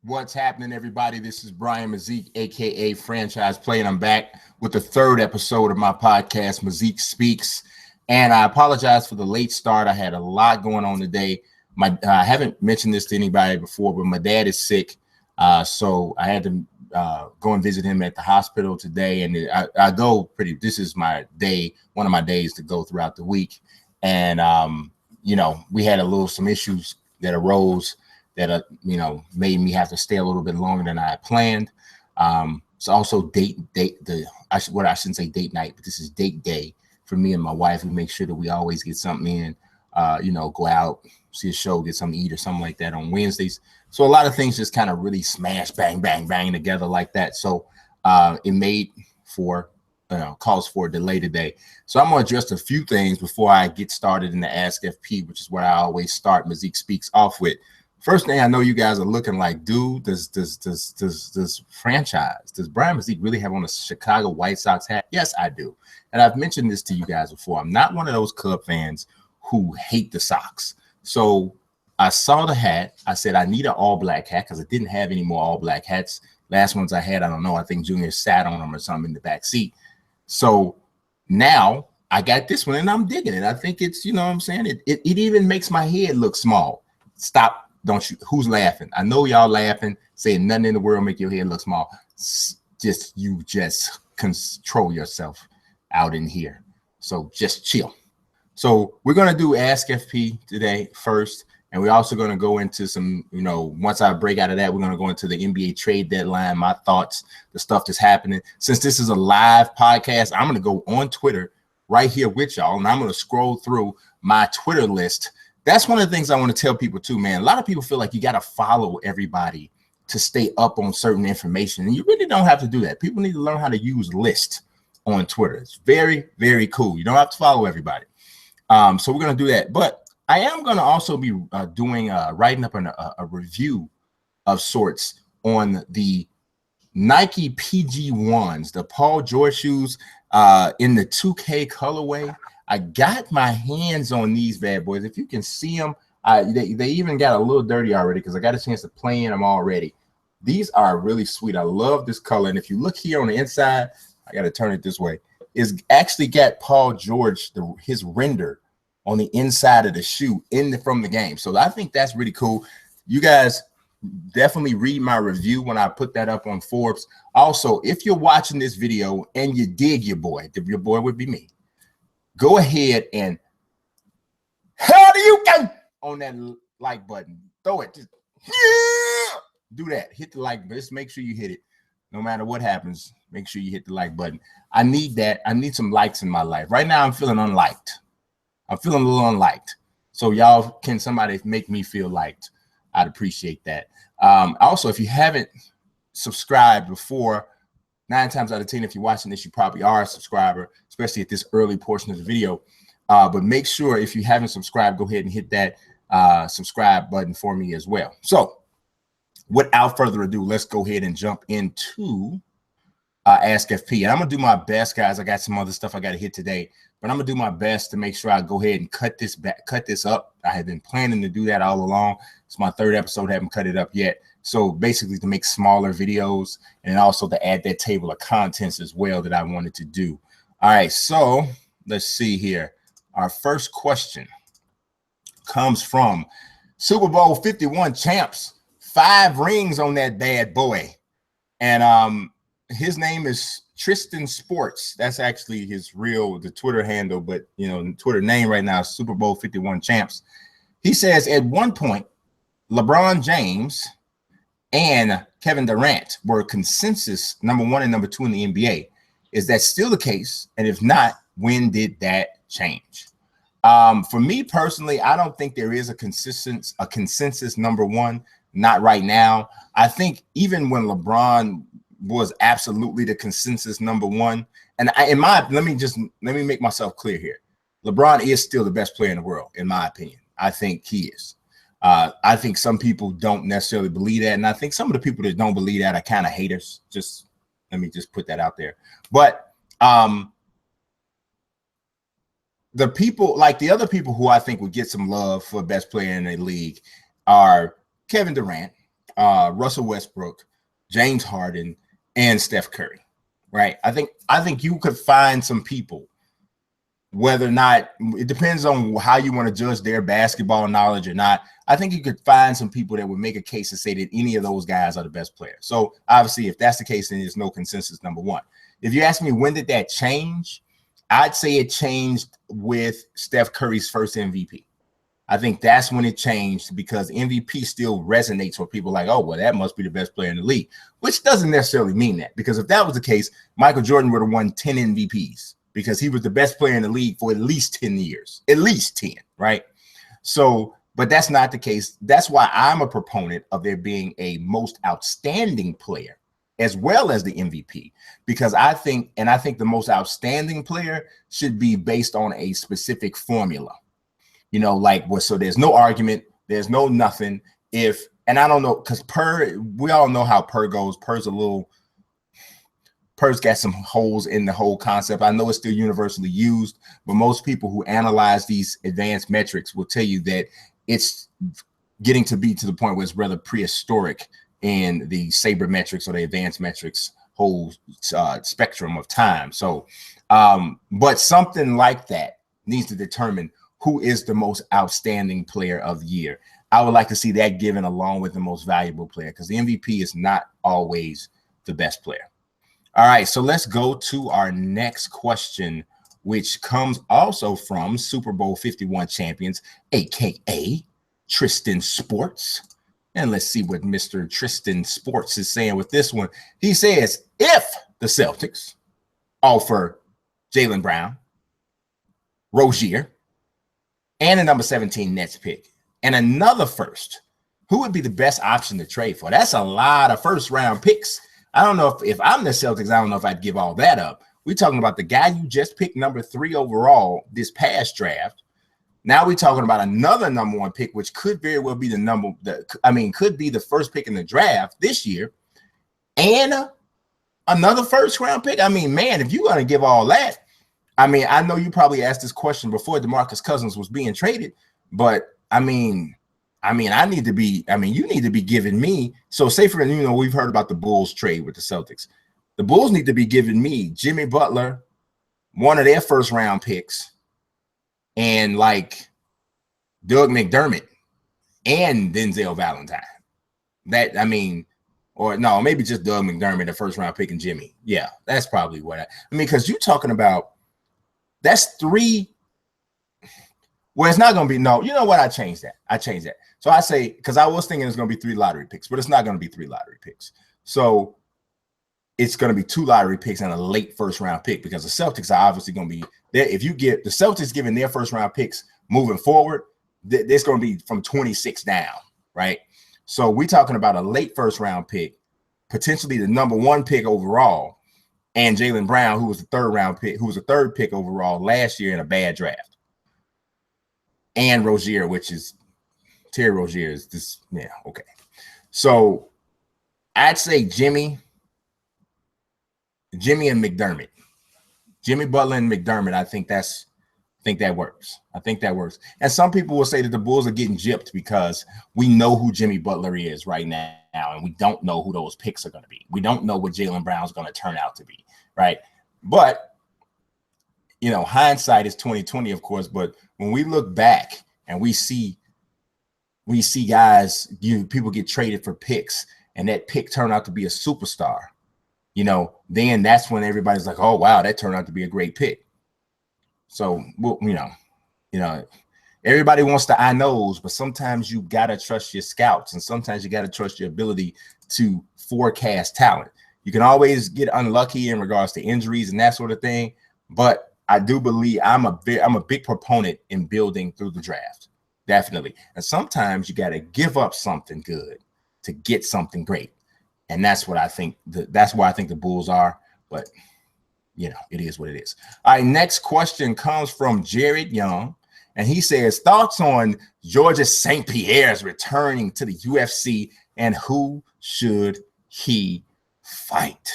What's happening, everybody? This is Brian Mazique, aka Franchise Play, and I'm back with the third episode of my podcast, Mazique Speaks. And I apologize for the late start. I had a lot going on today. I haven't mentioned this to anybody before, but my dad is sick, so I had to go and visit him at the hospital today. And I go pretty. This is my day, one of my days to go throughout the week. And we had some issues that arose that made me have to stay a little bit longer than I had planned. It's also I shouldn't say date night, but this is date day for me and my wife. We make sure that we always get something in, go out, see a show, get something to eat or something like that on Wednesdays. So a lot of things just kind of really smash, bang, bang, bang together like that. So it made for calls for a delay today. So I'm going to address a few things before I get started in the Ask FP, which is what I always start Mazique Speaks off with. First thing, I know you guys are looking like, dude, does Brian Mazique really have on a Chicago White Sox hat? Yes, I do. And I've mentioned this to you guys before. I'm not one of those Cub fans who hate the Sox. So I saw the hat. I said, I need an all-black hat because I didn't have any more all-black hats. Last ones I had, I don't know. I think Junior sat on them or something in the back seat. So now I got this one, and I'm digging it. I think it's, what I'm saying? It even makes my head look small. Stop. Don't you? Who's laughing? I know y'all laughing, saying nothing in the world make your head look small. Just control yourself out in here. So just chill. So we're going to do Ask FP today first. And we're also going to go into some, once I break out of that, we're going to go into the NBA trade deadline, my thoughts, the stuff that's happening. Since this is a live podcast, I'm going to go on Twitter right here with y'all. And I'm going to scroll through my Twitter list. That's one of the things I want to tell people too, man. A lot of people feel like you got to follow everybody to stay up on certain information. And you really don't have to do that. People need to learn how to use lists on Twitter. It's very, very cool. You don't have to follow everybody. So we're going to do that. But I am going to also be writing up a review of sorts on the Nike PG1s, the Paul George shoes in the 2K colorway. I got my hands on these bad boys. If you can see them, they even got a little dirty already because I got a chance to play in them already. These are really sweet. I love this color. And if you look here on the inside, I got to turn it this way. It's actually got Paul George, his render on the inside of the shoe from the game. So I think that's really cool. You guys definitely read my review when I put that up on Forbes. Also, if you're watching this video and you dig your boy would be me. Go ahead and how do you go on that like button? Throw it. Just do that. Hit the like button. Just make sure you hit it. No matter what happens, make sure you hit the like button. I need that. I need some likes in my life. Right now, I'm feeling unliked. I'm feeling a little unliked. So y'all, can somebody make me feel liked? I'd appreciate that. Also, if you haven't subscribed before, 9 times out of 10, if you're watching this, you probably are a subscriber, especially at this early portion of the video. But make sure if you haven't subscribed, go ahead and hit that subscribe button for me as well. So without further ado, let's go ahead and jump into Ask FP. And I'm going to do my best, guys. I got some other stuff I got to hit today, but I'm going to do my best to make sure I go ahead and cut this up. I have been planning to do that all along. It's my third episode. I haven't cut it up yet. So basically to make smaller videos and also to add that table of contents as well that I wanted to do. All right, so let's see here. Our first question comes from Super Bowl 51 champs. 5 rings on that bad boy. And his name is Tristan Sports. That's actually the Twitter handle, but the Twitter name right now is Super Bowl 51 champs. He says at one point, LeBron James and Kevin Durant were consensus number 1 and number 2 in the NBA. Is that still the case? And if not, when did that change? For me personally, I don't think there is a consensus number 1. Not right now. I think even when LeBron was absolutely the consensus number 1, and let me make myself clear here. LeBron is still the best player in the world, in my opinion. I think he is. I think some people don't necessarily believe that, and I think some of the people that don't believe that are kind of haters. Let me put that out there. But the people, like the other people who I think would get some love for best player in the league, are Kevin Durant, Russell Westbrook, James Harden, and Steph Curry, right? I think you could find some people, whether or not it depends on how you want to judge their basketball knowledge or not. I think you could find some people that would make a case to say that any of those guys are the best players. So obviously, if that's the case, then there's no consensus, number one. If you ask me when did that change, I'd say it changed with Steph Curry's first MVP. I think that's when it changed, because MVP still resonates with people like, oh, well, that must be the best player in the league, which doesn't necessarily mean that, because if that was the case, Michael Jordan would have won 10 MVPs because he was the best player in the league for at least 10 years, at least 10, right? So, but that's not the case. That's why I'm a proponent of there being a most outstanding player as well as the MVP, because I think the most outstanding player should be based on a specific formula. You know, like, well, so there's no argument, there's no nothing. And I don't know, because we all know how Per goes. Per's got some holes in the whole concept. I know it's still universally used, but most people who analyze these advanced metrics will tell you that it's getting to be to the point where it's rather prehistoric in the sabermetrics or the advanced metrics whole spectrum of time. So, but something like that needs to determine who is the most outstanding player of the year. I would like to see that given along with the most valuable player, because the MVP is not always the best player. All right, so let's go to our next question, which comes also from Super Bowl 51 champions, aka Tristan Sports. And let's see what Mr. Tristan Sports is saying with this one. He says, if the Celtics offer Jaylen Brown, Rozier, and a number 17 Nets pick, and another first, who would be the best option to trade for? That's a lot of first-round picks. I don't know if I'm the Celtics, I don't know if I'd give all that up. We're talking about the guy you just picked number 3 overall this past draft. Now we're talking about another number 1 pick, which could very well be could be the first pick in the draft this year, and another first-round pick. I mean, man, if you're going to give all that, I mean, I know you probably asked this question before DeMarcus Cousins was being traded, but you need to be giving me. So say for, we've heard about the Bulls trade with the Celtics. The Bulls need to be giving me Jimmy Butler, one of their first round picks, and like Doug McDermott and Denzel Valentine. Or maybe just Doug McDermott, the first round pick, and Jimmy. Yeah, that's probably what because you're talking about, that's 3. Well, it's not going to be, no, you know what? I changed that. So I say, because I was thinking it's going to be 3 lottery picks, but it's not going to be 3 lottery picks. So it's going to be 2 lottery picks and a late first round pick, because the Celtics are obviously going to be there. If you get the Celtics giving their first round picks moving forward, it's going to be from 26 down, right? So we're talking about a late first round pick, potentially the number 1 pick overall, and Jaylen Brown, who was the 3rd round pick, who was the 3rd pick overall last year in a bad draft. And Rozier, which is Terry Rozier is this. Yeah, okay. So I'd say Jimmy and McDermott. Jimmy Butler and McDermott. I think that works. I think that works. And some people will say that the Bulls are getting gypped because we know who Jimmy Butler is right now, and we don't know who those picks are going to be. We don't know what Jaylen Brown's going to turn out to be, right? But hindsight is 20/20, of course. But when we look back and we see guys, people get traded for picks, and that pick turned out to be a superstar, then that's when everybody's like, oh wow, that turned out to be a great pick. So, everybody wants the I knows, but sometimes you gotta trust your scouts, and sometimes you gotta trust your ability to forecast talent. You can always get unlucky in regards to injuries and that sort of thing, but I do believe I'm a big proponent in building through the draft, definitely. And sometimes you got to give up something good to get something great, and that's what I think. That's why I think the Bulls are. But it is what it is. All right, next question comes from Jared Young, and he says, thoughts on Georges St Pierre's returning to the UFC, and who should he fight?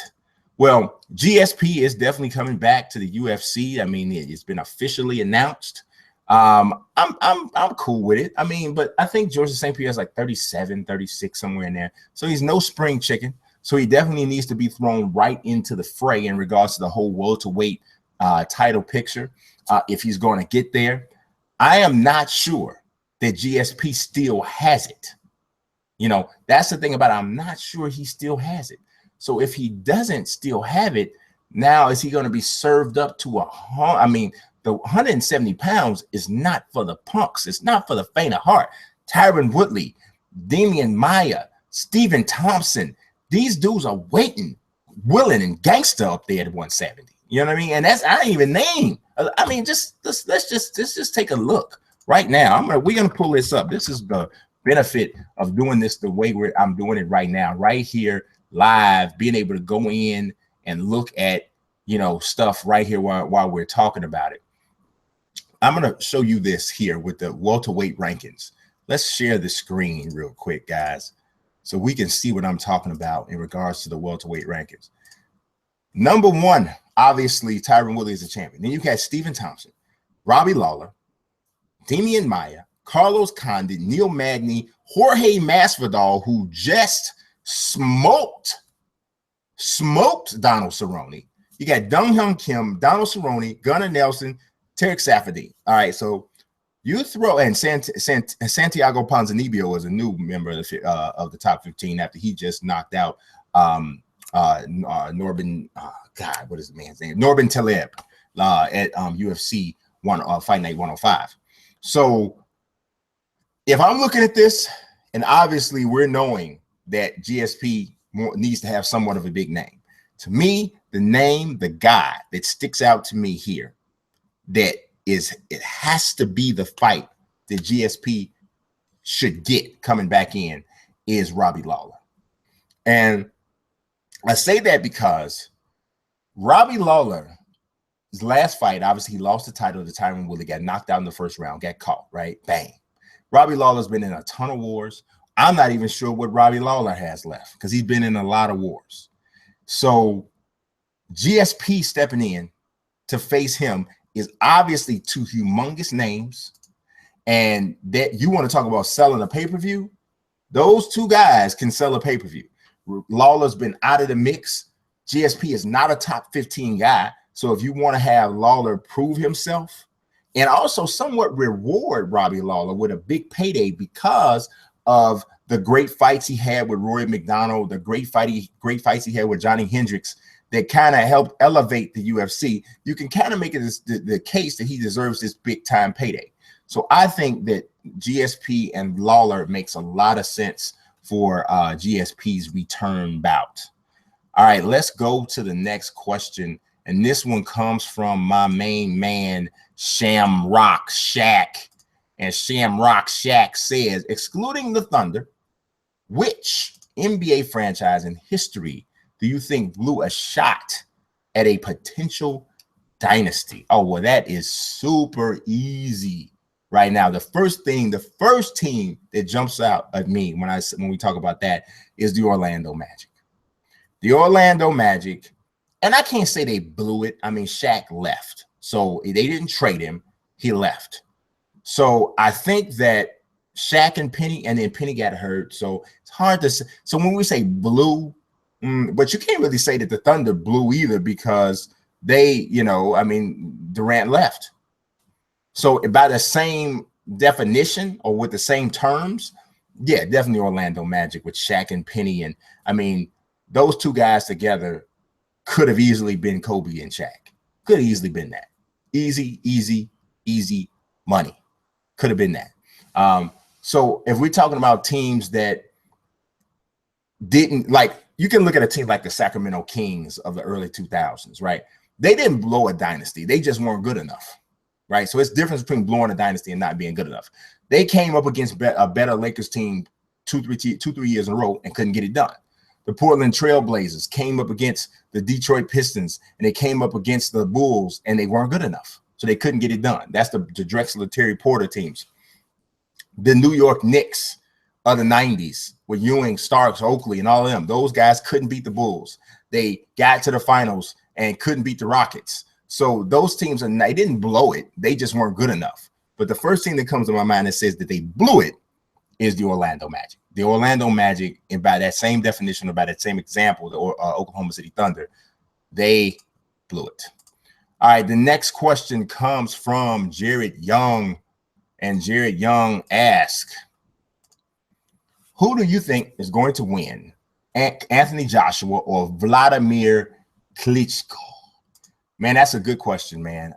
Well, GSP is definitely coming back to the UFC. I mean, it's been officially announced. I'm cool with it. I mean, but I think George St Pierre is like 37, 36, somewhere in there. So he's no spring chicken. So he definitely needs to be thrown right into the fray in regards to the whole welterweight title picture. If he's going to get there, I am not sure that GSP still has it. You know, that's the thing about it. I'm not sure he still has it. So if he doesn't still have it, now is he going to be served up to the 170 pounds is not for the punks. It's not for the faint of heart. Tyron Woodley, Damian Maia, Stephen Thompson. These dudes are waiting, willing, and gangster up there at 170. You know what I mean? And that's, I ain't even name. I mean, let's just take a look right now. We're gonna pull this up. This is the benefit of doing this the way I'm doing it right now, right here, live, being able to go in and look at, you know, stuff right here while we're talking about it. I'm going to show you this here with the welterweight rankings. Let's share the screen real quick, guys, so we can see what I'm talking about in regards to the welterweight rankings. Number one, obviously, Tyron Woodley is a champion. Then you got Stephen Thompson, Robbie Lawler, Damian Maia, Carlos Condit, Neil Magny, Jorge Masvidal, who just smoked Donald Cerrone. You got Dong Hyun Kim, Donald Cerrone, Gunnar Nelson, Tarek Safadine. All right, so you throw, and Santiago Ponzinibbio was a new member of the top 15 after he just knocked out Norbin. God, what is the man's name? Norbin Taleb at UFC Fight Night 105. So if I'm looking at this, and obviously we're knowing that GSP needs to have somewhat of a big name. To me, the guy that sticks out to me here, it has to be the fight that GSP should get coming back in, is Robbie Lawler. And I say that because Robbie Lawler, his last fight, obviously he lost the title to Tyron Woodley, got knocked out in the first round, got caught, right? Bang. Robbie Lawler's been in a ton of wars. I'm not even sure what Robbie Lawler has left because he's been in a lot of wars. So GSP stepping in to face him is obviously two humongous names. And that you want to talk about selling a pay-per-view, those two guys can sell a pay-per-view. Lawler's been out of the mix. GSP is not a top 15 guy. So if you want to have Lawler prove himself and also somewhat reward Robbie Lawler with a big payday because of the great fights he had with Rory McDonald, the great fights he had with Johnny Hendricks that kind of helped elevate the UFC, you can kind of make it the case that he deserves this big time payday. So I think that GSP and Lawler makes a lot of sense for GSP's return bout. All right, let's go to the next question. And this one comes from my main man, Shamrock Shack. And Shamrock Shack says, excluding the Thunder, which NBA franchise in history do you think blew a shot at a potential dynasty? Oh, well, that is super easy right now. The first team that jumps out at me when we talk about that is the Orlando Magic. The Orlando Magic, and I can't say they blew it. I mean, Shaq left. So they didn't trade him. He left. So I think that Shaq and Penny, and then Penny got hurt. So it's hard to say. So when we say blew, but you can't really say that the Thunder blew either because they, Durant left. So by the same definition or with the same terms, yeah, definitely Orlando Magic with Shaq and Penny. And I mean, those two guys together could have easily been Kobe and Shaq. Could have easily been that. Easy money. Could have been that. So if we're talking about teams that didn't, like, you can look at a team like the Sacramento Kings of the early 2000s, right? They didn't blow a dynasty. They just weren't good enough, right? So it's difference between blowing a dynasty and not being good enough. They came up against a better Lakers team 2-3 years in a row and couldn't get it done. The Portland Trailblazers came up against the Detroit Pistons, and they came up against the Bulls, and they weren't good enough. So they couldn't get it done. That's the Drexler, Terry Porter teams. The New York Knicks of the 90s with Ewing, Starks, Oakley, and all of them. Those guys couldn't beat the Bulls. They got to the finals and couldn't beat the Rockets. So those teams, they didn't blow it. They just weren't good enough. But the first thing that comes to my mind that says that they blew it is the Orlando Magic. The Orlando Magic, and by that same definition, or by that same example, the Oklahoma City Thunder, they blew it. All right, the next question comes from Jared Young, and Jared Young asks, who do you think is going to win, Anthony Joshua or Vladimir Klitschko? Man, that's a good question, man.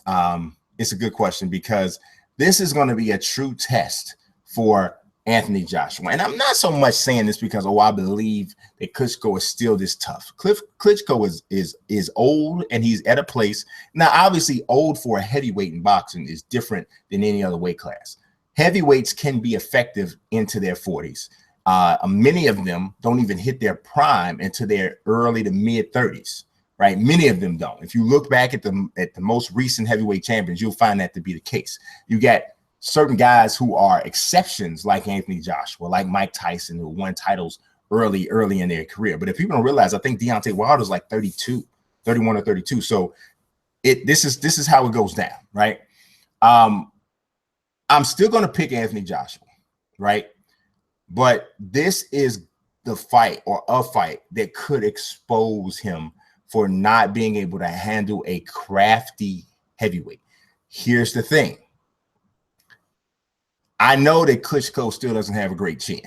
It's a good question because this is going to be a true test for Anthony Joshua. And I'm not so much saying this because, I believe that Klitschko is still this tough. Klitschko is old, and he's at a place. Now, obviously, old for a heavyweight in boxing is different than any other weight class. Heavyweights can be effective into their 40s. Many of them don't even hit their prime into their early to mid 30s, right? Many of them don't. If you look back at the most recent heavyweight champions, you'll find that to be the case. You got certain guys who are exceptions, like Anthony Joshua, like Mike Tyson, who won titles early in their career. But if people don't realize, I think Deontay Wilder's like 31 or 32. So this is how it goes down, right? I'm still going to pick Anthony Joshua, right? But this is the fight, or a fight, that could expose him for not being able to handle a crafty heavyweight. Here's the thing. I know that Klitschko still doesn't have a great chin.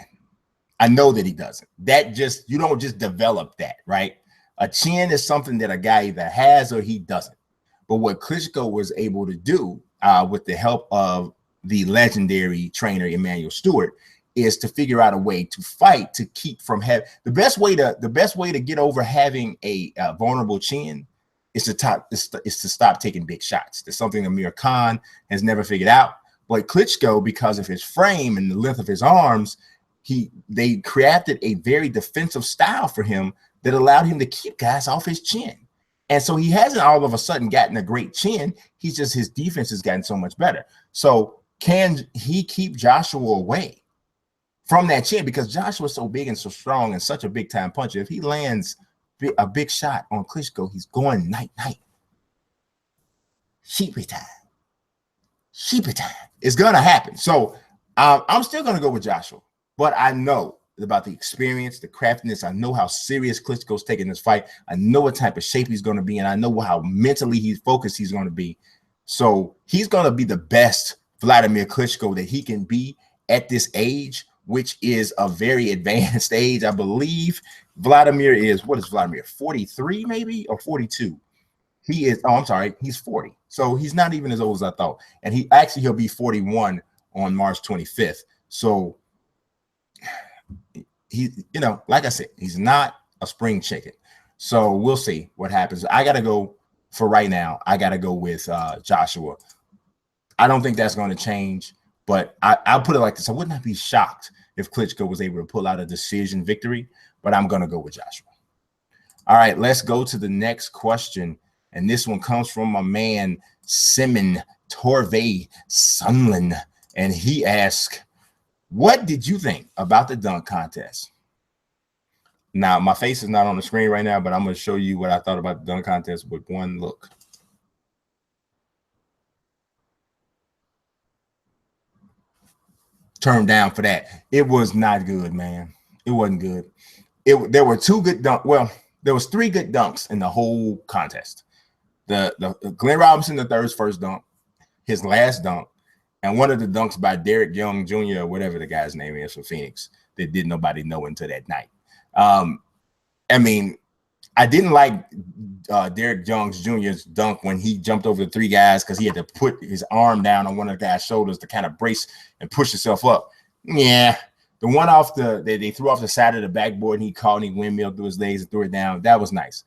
I know that he doesn't. You don't just develop that, right? A chin is something that a guy either has or he doesn't. But what Klitschko was able to do with the help of the legendary trainer Emmanuel Stewart is to figure out a way to fight to keep from having the best way to get over having a vulnerable chin is to stop taking big shots. That's something Amir Khan has never figured out. But Klitschko, because of his frame and the length of his arms, they crafted a very defensive style for him that allowed him to keep guys off his chin. And so he hasn't all of a sudden gotten a great chin. His defense has gotten so much better. So can he keep Joshua away from that chin? Because Joshua's so big and so strong and such a big time puncher. If he lands a big shot on Klitschko, he's going night-night. Sheepy time. It's going to happen. So I'm still going to go with Joshua. But I know about the experience, the craftiness. I know how serious Klitschko's taking this fight. I know what type of shape he's going to be, and I know how mentally focused he's going to be. So he's going to be the best Vladimir Klitschko that he can be at this age, which is a very advanced age. I believe Vladimir is, 43 maybe, or 42? He's 40. So he's not even as old as I thought. And he'll be 41 on March 25th. So like I said, he's not a spring chicken. So we'll see what happens. I got to go for right now. I got to go with Joshua. I don't think that's going to change, but I'll put it like this. I would not be shocked if Klitschko was able to pull out a decision victory, but I'm going to go with Joshua. All right, let's go to the next question. And this one comes from my man, Simon Torvey Sunland. And he asks, what did you think about the dunk contest? Now, my face is not on the screen right now, but I'm going to show you what I thought about the dunk contest with one look. Turned down for that. It was not good, man. It wasn't good. There were two good dunks. Well, there was three good dunks in the whole contest. The Glenn Robinson III's first dunk, his last dunk, and one of the dunks by Derrick Young Jr., or whatever the guy's name is for Phoenix, that did nobody know until that night. I mean, I didn't like Derrick Young Jr.'s dunk when he jumped over the three guys because he had to put his arm down on one of the guy's shoulders to kind of brace and push himself up. Yeah, the one they threw off the side of the backboard and he caught and he windmilled through his legs and threw it down. That was nice.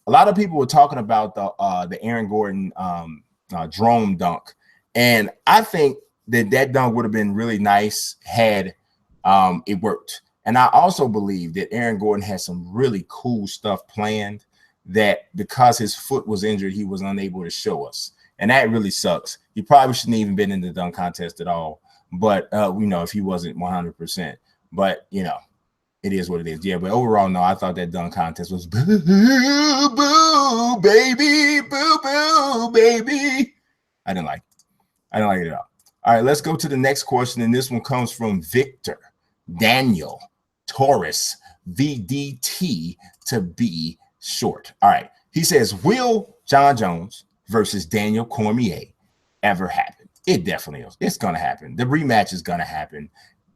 A lot of people were talking about the Aaron Gordon drone dunk, and I think that dunk would have been really nice had it worked. And I also believe that Aaron Gordon had some really cool stuff planned that because his foot was injured, he was unable to show us. And that really sucks. He probably shouldn't even been in the dunk contest at all. But, if he wasn't 100%. But, it is what it is. Yeah, but overall, no, I thought that dunk contest was boo, boo, baby, boo, boo, baby. I didn't like it at all. All right, let's go to the next question. And this one comes from Victor Daniel Torres, VDT to be short. All right. He says, will John Jones versus Daniel Cormier ever happen? It definitely is. It's going to happen. The rematch is going to happen.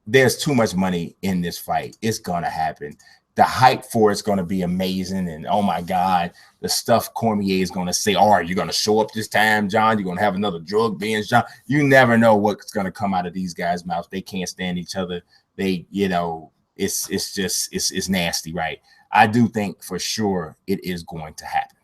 There's too much money in this fight. It's going to happen. The hype for it's going to be amazing. And oh my God, the stuff Cormier is going to say, all right, you're going to show up this time, John. You're going to have another drug binge, John. You never know what's going to come out of these guys' mouths. They can't stand each other. They, it's nasty, right? I do think for sure it is going to happen.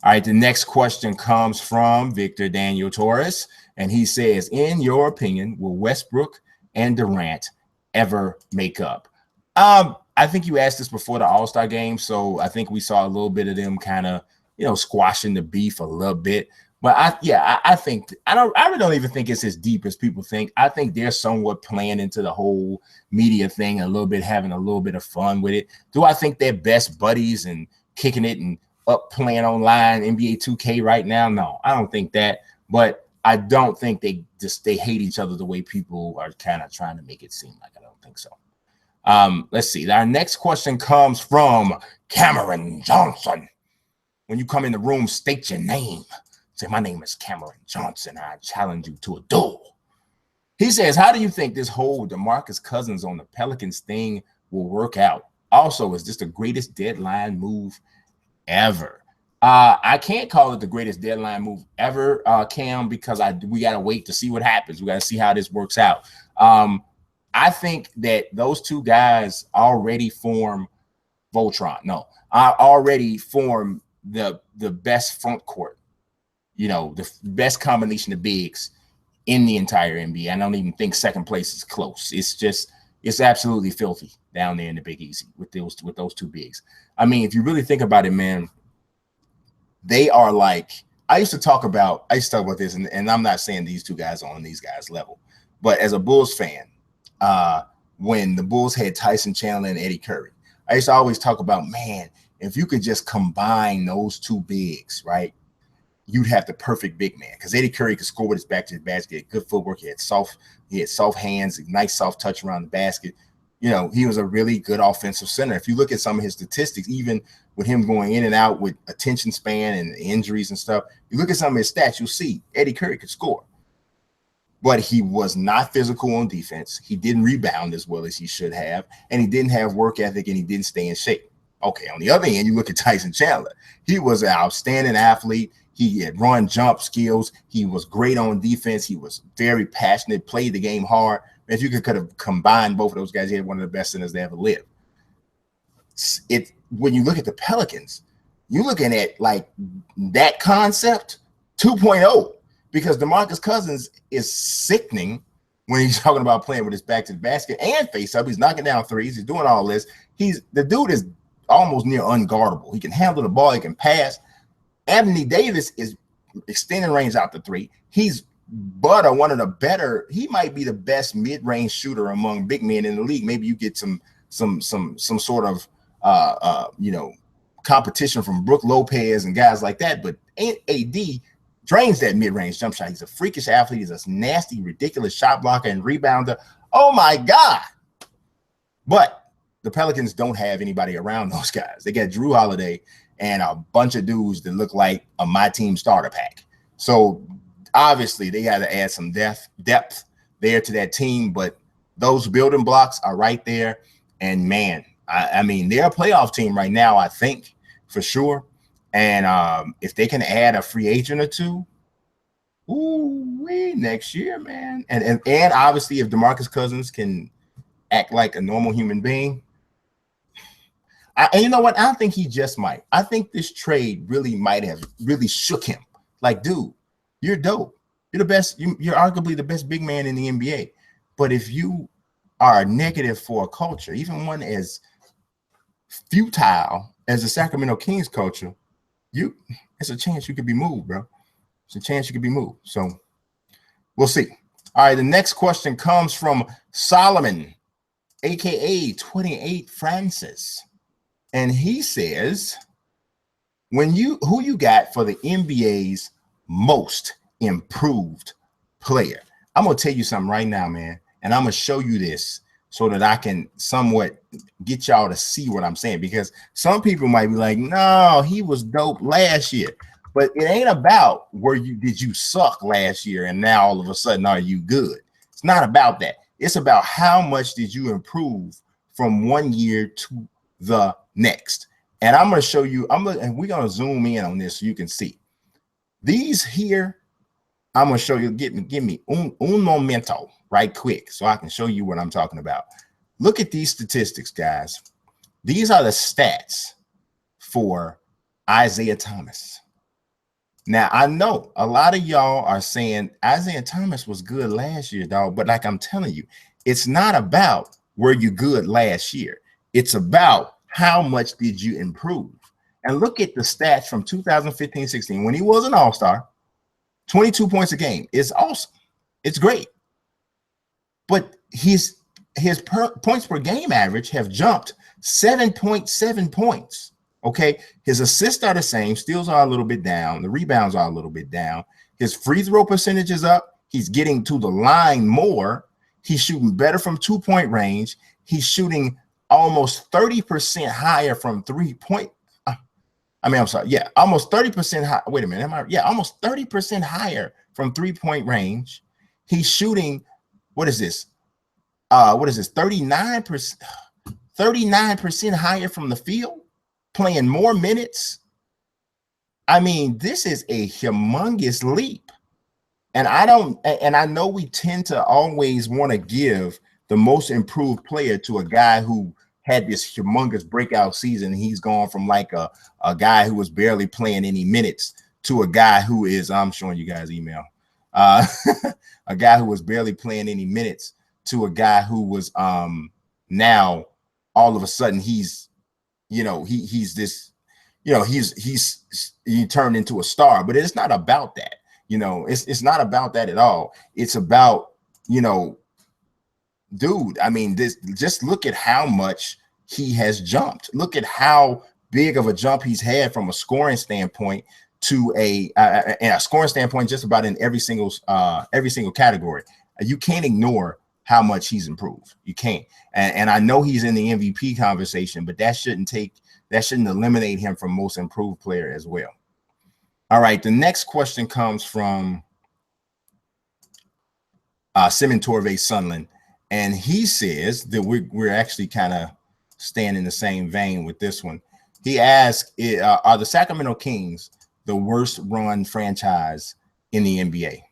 All right, the next question comes from Victor Daniel Torres, and he says, in your opinion, will Westbrook and Durant ever make up? I think you asked this before the All-Star game, so I think we saw a little bit of them kind of, squashing the beef a little bit. But I really don't even think it's as deep as people think. I think they're somewhat playing into the whole media thing a little bit, having a little bit of fun with it. Do I think they're best buddies and kicking it and up playing online NBA 2K right now? No, I don't think that. But I don't think they hate each other the way people are kind of trying to make it seem like. I don't think so. Let's see. Our next question comes from Cameron Johnson. When you come in the room, state your name. Say, my name is Cameron Johnson. I challenge you to a duel. He says, how do you think this whole DeMarcus Cousins on the Pelicans thing will work out? Also, is this the greatest deadline move ever? I can't call it the greatest deadline move ever, Cam, because we got to wait to see what happens. We got to see how this works out. I think that those two guys already form Voltron. No, already form the best front court. The best combination of bigs in the entire NBA. I don't even think second place is close. It's absolutely filthy down there in the Big Easy with those two bigs. I mean, if you really think about it, man, they are like, I used to talk about this, and I'm not saying these two guys are on these guys' level, but as a Bulls fan, when the Bulls had Tyson Chandler and Eddie Curry, I used to always talk about, man, if you could just combine those two bigs, right? You'd have the perfect big man, because Eddie Curry could score with his back to the basket, good footwork. He had soft hands, nice soft touch around the basket. He was a really good offensive center. If you look at some of his statistics, even with him going in and out with attention span and injuries and stuff, you look at some of his stats, you'll see Eddie Curry could score. But he was not physical on defense. He didn't rebound as well as he should have, and he didn't have work ethic, and he didn't stay in shape. Okay, on the other hand, you look at Tyson Chandler. He was an outstanding athlete. He had run jump skills. He was great on defense. He was very passionate, played the game hard. If you could have combined both of those guys, he had one of the best centers to ever live. When you look at the Pelicans, you're looking at like that concept 2.0, because DeMarcus Cousins is sickening when he's talking about playing with his back to the basket and face up. He's knocking down threes. He's doing all this. The dude is almost near unguardable. He can handle the ball. He can pass. Anthony Davis is extending range out the three. He's one of the better. He might be the best mid-range shooter among big men in the league. Maybe you get some sort of competition from Brook Lopez and guys like that. But AD drains that mid-range jump shot. He's a freakish athlete. He's a nasty, ridiculous shot blocker and rebounder. Oh my God! But the Pelicans don't have anybody around those guys. They got Drew Holiday and a bunch of dudes that look like a My Team starter pack. So obviously they got to add some depth there to that team, but those building blocks are right there. And man, I mean, they're a playoff team right now, I think, for sure. And if they can add a free agent or two, next year, man. And obviously if DeMarcus Cousins can act like a normal human being, and you know what? I don't think he just might. I think this trade really might have really shook him. Like, dude, you're dope. You're the best. You're arguably the best big man in the NBA. But if you are negative for a culture, even one as futile as the Sacramento Kings culture, it's a chance you could be moved, bro. It's a chance you could be moved. So we'll see. All right, the next question comes from Solomon, a.k.a. 28 Francis. And he says, who you got for the NBA's most improved player? I'm going to tell you something right now, man. And I'm going to show you this so that I can somewhat get y'all to see what I'm saying. Because some people might be like, no, he was dope last year. But it ain't about did you suck last year and now all of a sudden are you good? It's not about that. It's about how much did you improve from one year to the next. And I'm going to show you, and we're going to zoom in on this so you can see. These here, I'm going to show you, give me un momento right quick so I can show you what I'm talking about. Look at these statistics, guys. These are the stats for Isaiah Thomas. Now, I know a lot of y'all are saying Isaiah Thomas was good last year, dog. But like I'm telling you, it's not about were you good last year. It's about how much did you improve. And look at the stats from 2015-16 when he was an all-star. 22 points a game. It's awesome. It's great. But his points per game average have jumped 7.7 points. Okay, his assists are the same, steals are a little bit down, the rebounds are a little bit down, his free throw percentage is up, he's getting to the line more, he's shooting better from 2-point range, he's shooting almost 30% higher from 3-point. Almost 30% high. Wait a minute, almost 30% higher from 3-point range. He's shooting, what is this? 39% higher from the field. Playing more minutes. I mean, this is a humongous leap. And I know we tend to always want to give the most improved player to a guy who had this humongous breakout season. He's gone from like a guy who was barely playing any minutes to a guy who is, I'm showing you guys email, a guy who was barely playing any minutes to a guy who was now all of a sudden he's this, he turned into a star. But it's not about that. It's not about that at all. It's about, dude, I mean, just look at how much he has jumped. Look at how big of a jump he's had from a scoring standpoint to a scoring standpoint, just about in every single category. You can't ignore how much he's improved. You can't. And I know he's in the MVP conversation, but that shouldn't eliminate him from most improved player as well. All right. The next question comes from Simon Torvey Sunland. And he says that we're actually kind of staying in the same vein with this one. He asked, are the Sacramento Kings the worst run franchise in the NBA?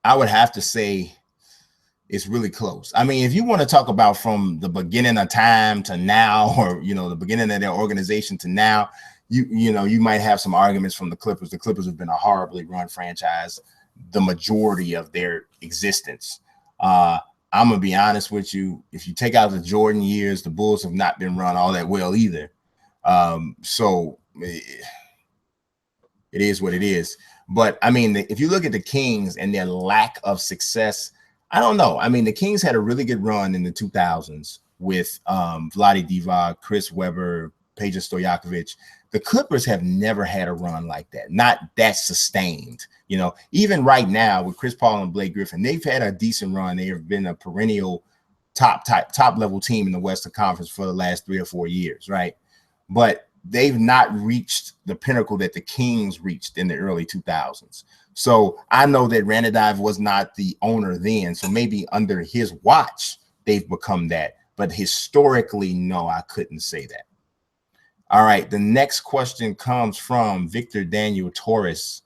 I would have to say it's really close. I mean, if you want to talk about from the beginning of time to now, or, the beginning of their organization to now, you might have some arguments from the Clippers. The Clippers have been a horribly run franchise the majority of their existence. I'm going to be honest with you. If you take out the Jordan years, the Bulls have not been run all that well either. So it is what it is. But I mean, if you look at the Kings and their lack of success, I don't know. I mean, the Kings had a really good run in the 2000s with Vlade Divac, Chris Webber, Peja Stojakovic. The Clippers have never had a run like that, not that sustained. Even right now with Chris Paul and Blake Griffin, they've had a decent run. They have been a perennial top level team in the Western Conference for the last 3 or 4 years, right? But they've not reached the pinnacle that the Kings reached in the early 2000s. So I know that Ranadive was not the owner then. So maybe under his watch, they've become that. But historically, no, I couldn't say that. All right. The next question comes from Victor Daniel Torres.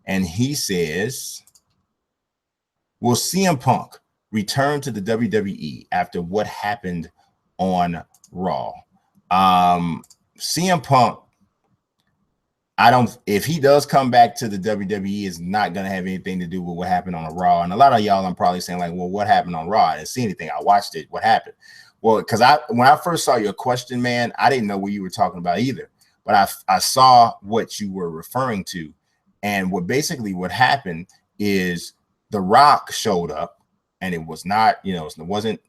And he says, will CM Punk return to the WWE after what happened on Raw? CM Punk, if he does come back to the WWE, it's not going to have anything to do with what happened on a Raw. And a lot of y'all, I'm probably saying like, well, what happened on Raw? I didn't see anything. I watched it. What happened? Well, because when I first saw your question, man, I didn't know what you were talking about either. But I saw what you were referring to. And what happened is The Rock showed up, and it was not, it wasn't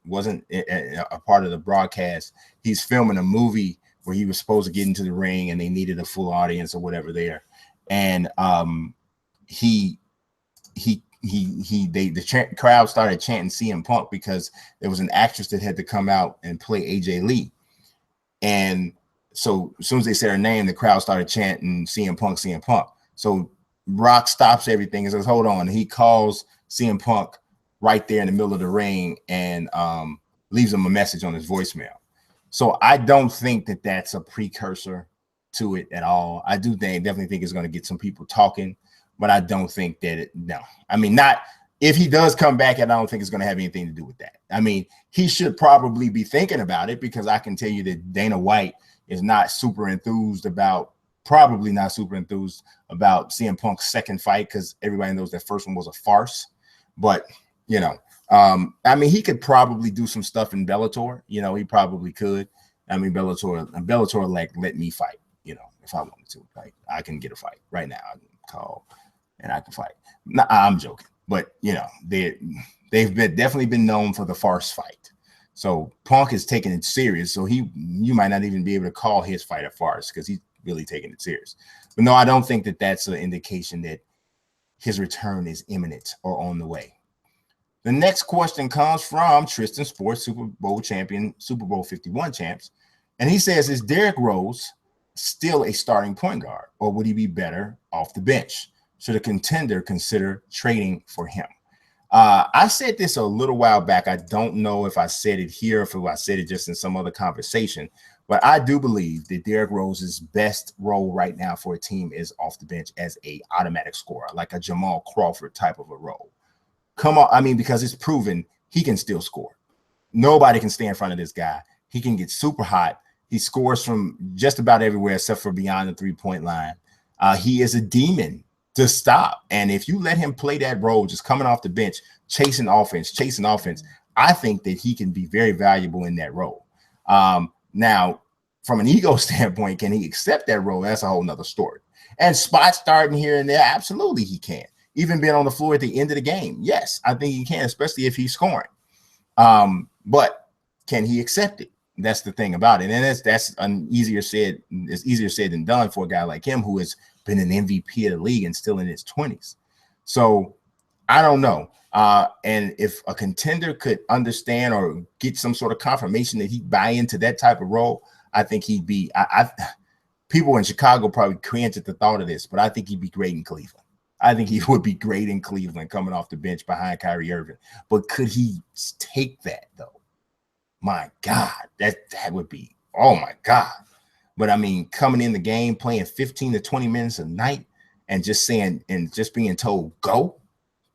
a part of the broadcast. He's filming a movie where he was supposed to get into the ring and they needed a full audience or whatever there. And he the crowd started chanting CM Punk because there was an actress that had to come out and play AJ Lee. And so as soon as they said her name, the crowd started chanting CM Punk, CM Punk. So Rock stops everything and says, hold on. He calls CM Punk right there in the middle of the ring and leaves him a message on his voicemail. So I don't think that that's a precursor to it at all. I definitely think it's going to get some people talking, but I don't think that not if he does come back, and I don't think it's going to have anything to do with that. I mean, he should probably be thinking about it, because I can tell you that Dana White is probably not super enthused about CM Punk's second fight, because everybody knows that first one was a farce. But I mean, he could probably do some stuff in Bellator. He probably could. I mean, Bellator like let me fight. If I wanted to, like, I can get a fight right now. I can call and I can fight. No, I'm joking, but they've definitely been known for the farce fight. So Punk is taking it serious. So you might not even be able to call his fight a farce, because he's really taking it serious. But no, I don't think that that's an indication that his return is imminent or on the way. The next question comes from Tristan Sports, Super Bowl champion, Super Bowl 51 champs. And he says, is Derrick Rose still a starting point guard, or would he be better off the bench? Should a contender consider trading for him? I said this a little while back. I don't know if I said it here or if I said it just in some other conversation, but I do believe that Derrick Rose's best role right now for a team is off the bench as a automatic scorer, like a Jamal Crawford type of a role. Come on, I mean, because it's proven he can still score. Nobody can stay in front of this guy. He can get super hot. He scores from just about everywhere except for beyond the three-point line. He is a demon to stop. And if you let him play that role, just coming off the bench, chasing offense, I think that he can be very valuable in that role. Now, from an ego standpoint, can he accept that role? That's a whole nother story. And spot starting here and there, absolutely he can. Even being on the floor at the end of the game, yes, I think he can, especially if he's scoring. But can he accept it? That's the thing about it. And that's easier said than done for a guy like him, who has been an MVP of the league and still in his 20s. So I don't know. And if a contender could understand or get some sort of confirmation that he'd buy into that type of role, I think he'd be people in Chicago probably cringe at the thought of this, but I think he'd be great in Cleveland. I think he would be great in Cleveland coming off the bench behind Kyrie Irving. But could he take that, though? My God, that would be, oh, my God. But, I mean, coming in the game, playing 15 to 20 minutes a night and just being told, go.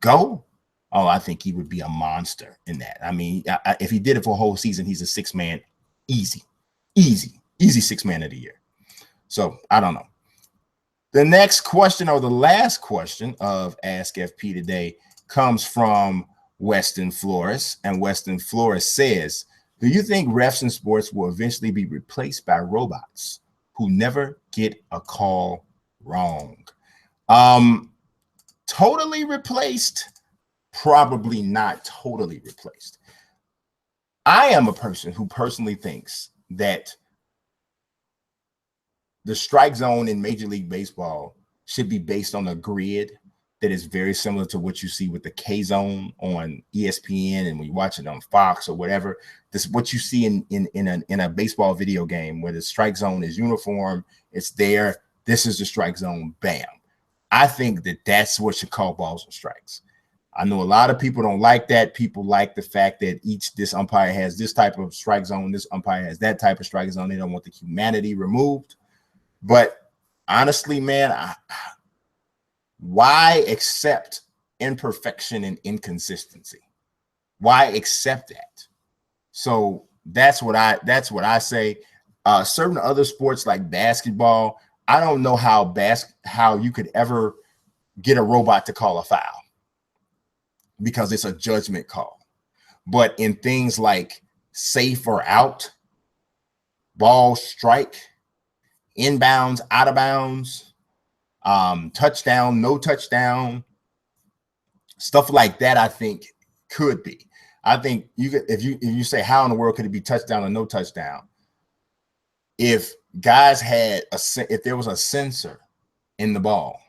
Oh, I think he would be a monster in that. I mean, if he did it for a whole season, he's a six-man, easy six-man of the year. So, I don't know. The next question, or the last question of Ask FP today, comes from Weston Flores. And Weston Flores says, do you think refs in sports will eventually be replaced by robots who never get a call wrong? Totally replaced? Probably not totally replaced. I am a person who personally thinks that the strike zone in Major League Baseball should be based on a grid that is very similar to what you see with the K zone on ESPN, and when you watch it on Fox or whatever. This is what you see in a baseball video game, where the strike zone is uniform. It's there. This is the strike zone. Bam. I think that that's what should call balls and strikes. I know a lot of people don't like that. People like the fact that this umpire has this type of strike zone, this umpire has that type of strike zone. They don't want the humanity removed. But honestly, man, why accept imperfection and inconsistency? Why accept that? So that's what I say. Certain other sports like basketball, I don't know how you could ever get a robot to call a foul, because it's a judgment call. But in things like safe or out, ball strike, inbounds, out of bounds, touchdown, no touchdown, stuff like that, I think could be. I think if you say, how in the world could it be touchdown or no touchdown? If guys if there was a sensor in the ball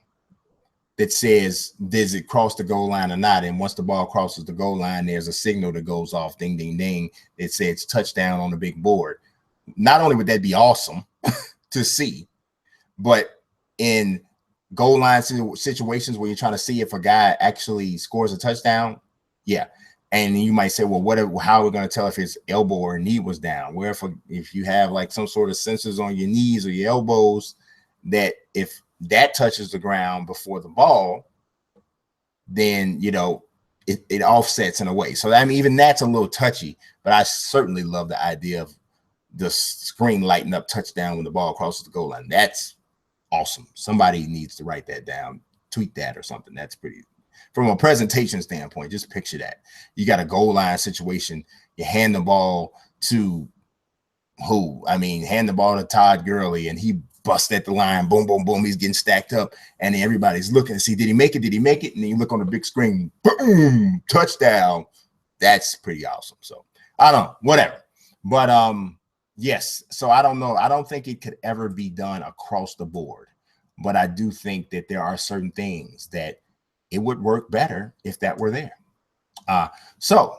that says, does it cross the goal line or not? And once the ball crosses the goal line, there's a signal that goes off, ding, ding, ding. It says touchdown on the big board. Not only would that be awesome to see, but in goal line situations where you're trying to see if a guy actually scores a touchdown, yeah. And you might say, well, how are we going to tell if his elbow or knee was down? Where if you have like some sort of sensors on your knees or your elbows, that if that touches the ground before the ball, then, you know, it offsets in a way. So, I mean, even that's a little touchy, but I certainly love the idea of the screen lighting up touchdown when the ball crosses the goal line. That's awesome. Somebody needs to write that down, tweet that or something. That's pretty, from a presentation standpoint, just picture that. You got a goal line situation. You hand the ball to who? I mean, hand the ball to Todd Gurley, and he busts at the line. Boom, boom, boom. He's getting stacked up, and everybody's looking to see, did he make it? Did he make it? And then you look on the big screen, boom, touchdown. That's pretty awesome. So I don't know, whatever. But yes. So I don't know. I don't think it could ever be done across the board, but I do think that there are certain things that it would work better if that were there. So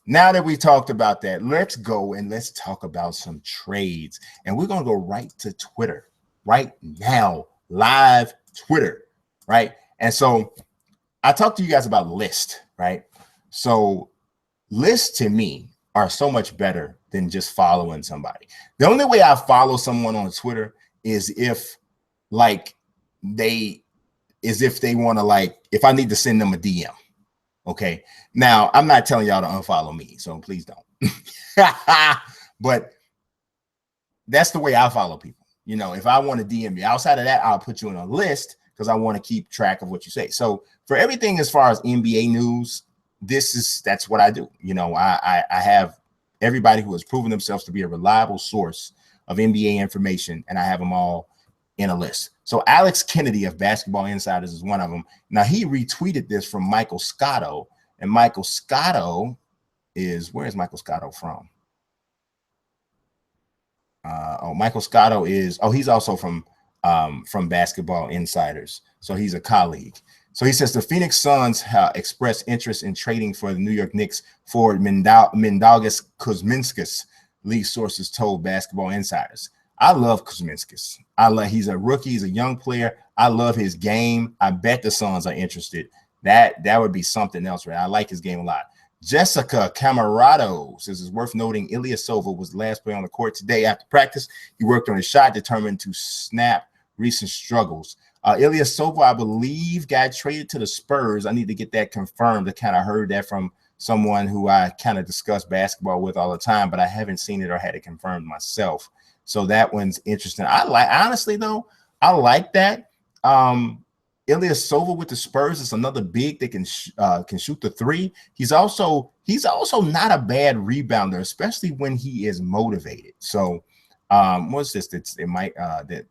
now that we talked about that, let's go and let's talk about some trades. And we're going to go right to Twitter right now, live Twitter, right? And so I talked to you guys about lists, right? So lists to me are so much better than just following somebody. The only way I follow someone on Twitter is if they want to, like, if I need to send them a DM. Okay. Now, I'm not telling y'all to unfollow me, so please don't. But that's the way I follow people. You know, if I want to DM you, outside of that, I'll put you on a list because I want to keep track of what you say. So for everything as far as NBA news, that's what I do. You know, I have everybody who has proven themselves to be a reliable source of NBA information, and I have them all in a list. So Alex Kennedy of Basketball Insiders is one of them. Now, he retweeted this from Michael Scotto, and Michael Scotto where is Michael Scotto from? Michael Scotto he's also from Basketball Insiders. So he's a colleague. So he says the Phoenix Suns expressed interest in trading for the New York Knicks forward Mindaugas Kuzminskas, league sources told Basketball Insiders. I love Kuzminskas. He's a rookie. He's a young player. I love his game. I bet the Suns are interested. That would be something else, right? I like his game a lot. Jessica Camarado says it's worth noting Ilyasova was the last player on the court today after practice. He worked on his shot, determined to snap recent struggles. Ilyasova, I believe, got traded to the Spurs. I need to get that confirmed. I kind of heard that from someone who I kind of discuss basketball with all the time, but I haven't seen it or had it confirmed myself. So that one's interesting. Honestly though, I like that. Ilyasova with the Spurs is another big that can shoot the three. He's also not a bad rebounder, especially when he is motivated. So what's this? That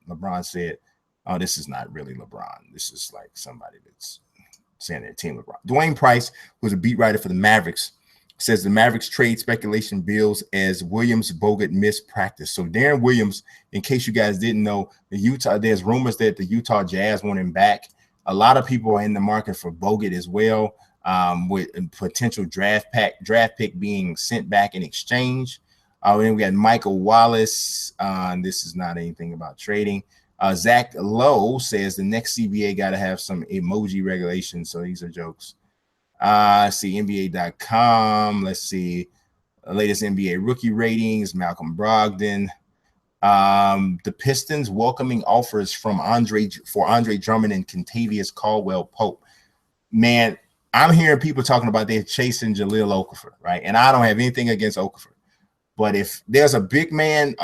LeBron said. Oh, this is not really LeBron. This is like somebody that's saying their team LeBron. Dwayne Price, who's a beat writer for the Mavericks, says the Mavericks trade speculation bills as Williams Bogut missed practice. So Darren Williams, in case you guys didn't know, there's rumors that the Utah Jazz want him back. A lot of people are in the market for Bogut as well, with a potential draft pick being sent back in exchange. Then we got Michael Wallace. This is not anything about trading. Zach Lowe says the next CBA got to have some emoji regulations. So these are jokes. See NBA.com. Let's see latest NBA rookie ratings. Malcolm Brogdon. The Pistons welcoming offers for Andre Drummond and Kentavious Caldwell-Pope. Man, I'm hearing people talking about they're chasing Jahlil Okafor, right? And I don't have anything against Okafor, but if there's a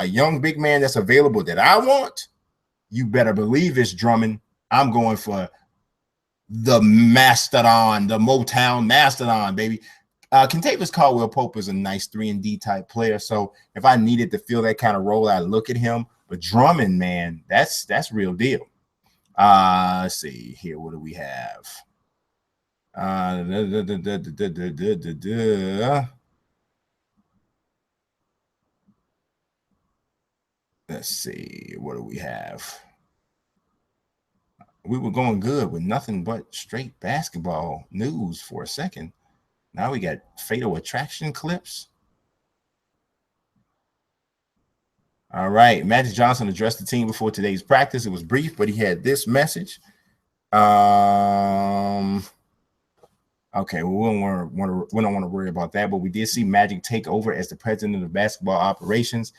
young big man that's available that I want, you better believe it's Drummond. I'm going for the Mastodon, the Motown Mastodon, baby. Kentavious Caldwell-Pope is a nice 3-and-D type player. So if I needed to fill that kind of role, I'd look at him. But Drummond, man, that's real deal. Let's see here. What do we have? Let's see. What do we have? We were going good with nothing but straight basketball news for a second. Now we got Fatal Attraction clips. All right. Magic Johnson addressed the team before today's practice. It was brief, but he had this message. Okay, we don't want to worry about that, but we did see Magic take over as the president of basketball operations.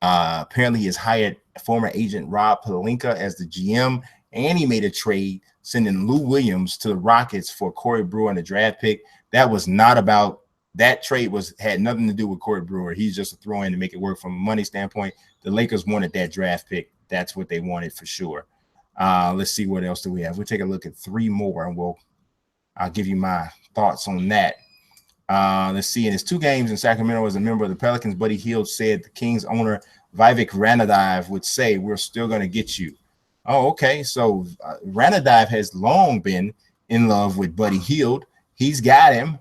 Apparently, he has hired former agent Rob Pelinka as the GM, and he made a trade sending Lou Williams to the Rockets for Corey Brewer and a draft pick. That was not about that trade had nothing to do with Corey Brewer. He's just a throw-in to make it work from a money standpoint. The Lakers wanted that draft pick. That's what they wanted for sure. Let's see what else do we have. We'll take a look at 3 more, and I'll give you my thoughts on that. Let's see. In his 2 games in Sacramento as a member of the Pelicans, Buddy Hield said the Kings owner Vivek Ranadive would say, "We're still going to get you." Oh, okay. So Ranadive has long been in love with Buddy Hield. He's got him.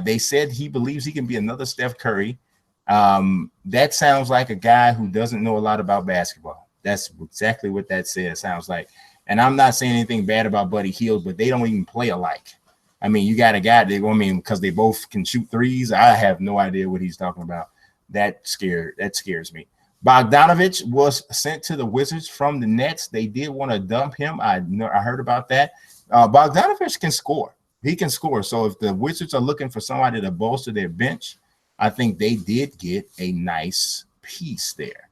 They said he believes he can be another Steph Curry. That sounds like a guy who doesn't know a lot about basketball. That's exactly what that sounds like. And I'm not saying anything bad about Buddy Hield, but they don't even play alike. I mean, you got a guy because they both can shoot threes. I have no idea what he's talking about. That scares me. Bogdanovich was sent to the Wizards from the Nets. They did want to dump him. I heard about that. Bogdanovich can score. He can score. So if the Wizards are looking for somebody to bolster their bench, I think they did get a nice piece there.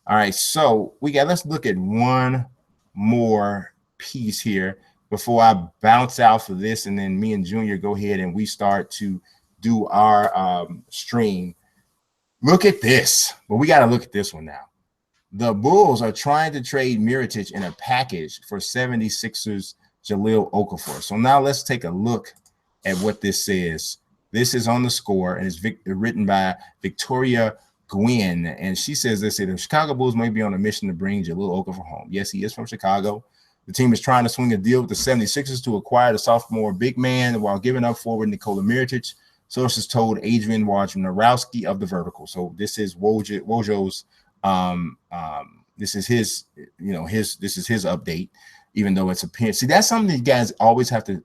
All right, so let's look at one more piece here before I bounce out for this, and then me and Junior go ahead and we start to do our stream. Look at this. But we got to look at this one now. The Bulls are trying to trade Mirotic in a package for 76ers Jahlil Okafor. So now let's take a look at what this says. This is on The Score, and it's written by Victoria Gwynn, and she says this: the Chicago Bulls may be on a mission to bring Jahlil Okafor home. Yes, he is from Chicago. The team is trying to swing a deal with the 76ers to acquire the sophomore big man while giving up forward Nikola Mirotic. Sources told Adrian Wojnarowski of The Vertical. So this is Wojo's this is his update, even though it's a see, that's something that you guys always have to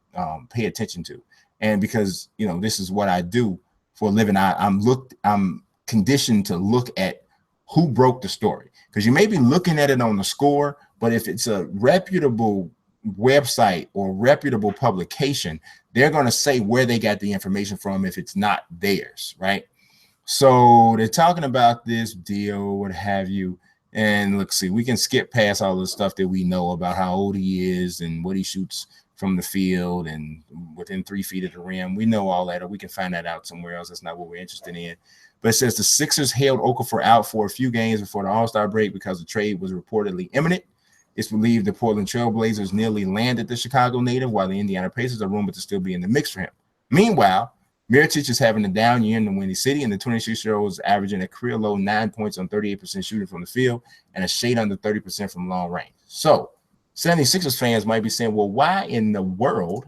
pay attention to. And because this is what I do for a living, I'm conditioned to look at who broke the story, because you may be looking at it on The Score, but if it's a reputable website or reputable publication, they're going to say where they got the information from if it's not theirs, right? So they're talking about this deal, what have you. And let's see, we can skip past all the stuff that we know about how old he is and what he shoots from the field and within 3 feet of the rim. We know all that, or we can find that out somewhere else. That's not what we're interested in. But it says the Sixers held Okafor out for a few games before the All-Star break because the trade was reportedly imminent. It's believed the Portland Trail Blazers nearly landed the Chicago native, while the Indiana Pacers are rumored to still be in the mix for him. Meanwhile, Mirotic is having a down year in the Windy City, and the 26-year-old is averaging a career low 9 points on 38% shooting from the field and a shade under 30% from long range. So 76ers fans might be saying, well, why in the world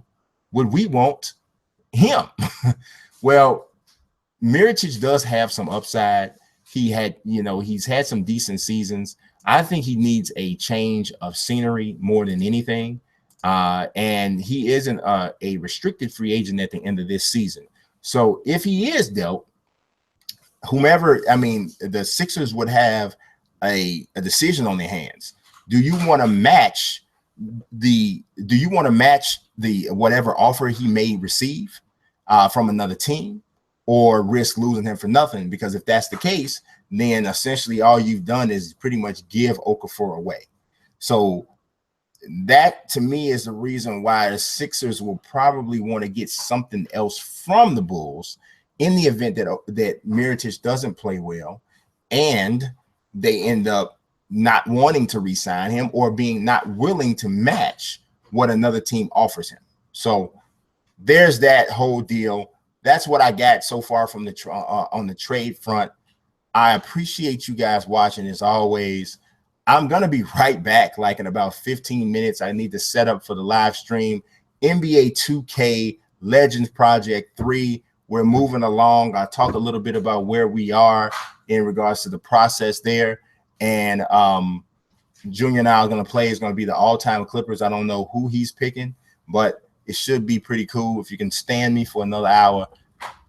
would we want him? Well, Mirotic does have some upside. He's had some decent seasons. I think he needs a change of scenery more than anything. And he isn't a restricted free agent at the end of this season. So if he is dealt, the Sixers would have a decision on their hands. Do you want to match the whatever offer he may receive from another team, or risk losing him for nothing? Because if that's the case, then essentially all you've done is pretty much give Okafor away. So that to me is the reason why the Sixers will probably want to get something else from the Bulls in the event that Mirotic doesn't play well and they end up not wanting to re-sign him or being not willing to match what another team offers him. So there's that whole deal. That's what I got so far from on the trade front. I appreciate you guys watching as always. I'm going to be right back like in about 15 minutes. I need to set up for the live stream. NBA 2K Legends Project 3. We're moving along. I talk a little bit about where we are in regards to the process there. And Junior now is going to play is going to be the all-time Clippers. I don't know who he's picking, but it should be pretty cool. If you can stand me for another hour,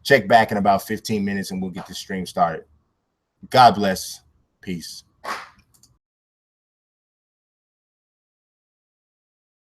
check back in about 15 minutes and we'll get the stream started. God bless. Peace.